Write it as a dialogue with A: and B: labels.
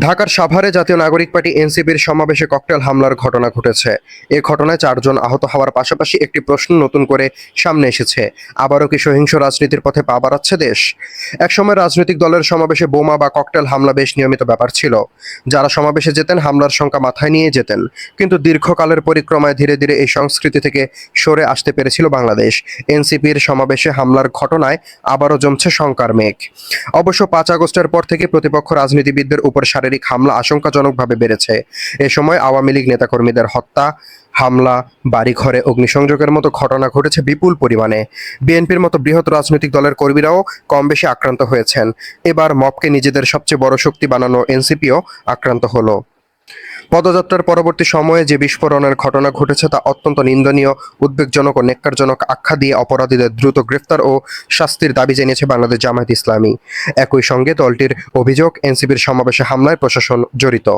A: ঢাকার সাভারে জাতীয় নাগরিক পার্টি এনসিপির সমাবেশে ককটেল হামলার ঘটনা ঘটেছে। এ ঘটনায় 4 জন আহত হওয়ার পাশাপাশি একটি প্রশ্ন নতুন করে সামনে এসেছে, আবারও কি সহিংস রাজনীতির পথে পা বাড়াচ্ছে দেশ? একসময় রাজনৈতিক দলের সমাবেশে বোমা বা ককটেল হামলা বেশ নিয়মিত ব্যাপার ছিল। যারা সমাবেশে যেতেন হামলার শঙ্কা মাথায় নিয়ে যেতেন, কিন্তু দীর্ঘকালের পরিক্রমায় ধীরে ধীরে এই সংস্কৃতি থেকে সরে আসতে পেরেছিল বাংলাদেশ। এনসিপির সমাবেশে হামলার ঘটনায় আবারও জমছে শঙ্কার মেঘ। অবশ্য 5 আগস্টের পর থেকে প্রতিপক্ষ রাজনীতিবিদদের উপর শারীরিক হামলা আশঙ্কাজনকভাবে বেড়েছে। এ সময় আওয়ামী লীগ নেতাকর্মীদের হত্যা, হামলা, বাড়িঘরে অগ্নিসংযোগের মতো ঘটনা ঘটেছে বিপুল পরিমাণে। বিএনপির মতো বৃহৎ রাজনৈতিক দলের কর্মীরাও কম বেশি আক্রান্ত হয়েছেন। এবার মবকে নিজেদের সবচেয়ে বড় শক্তি বানানো এনসিপিও আক্রান্ত হলো। পদযাত্রার পরবর্তী সময়ে যে বিস্ফোরণের ঘটনা ঘটেছে তা অত্যন্ত নিন্দনীয়, উদ্বেগজনক ও নেক্কারজনক আখ্যা দিয়ে অপরাধীদের দ্রুত গ্রেফতার ও শাস্তির দাবি জানিয়েছে বাংলাদেশ জামায়াত ইসলামী। একই সঙ্গে দলটির অভিযোগ, এনসিপির সমাবেশে হামলায় প্রশাসন জড়িত।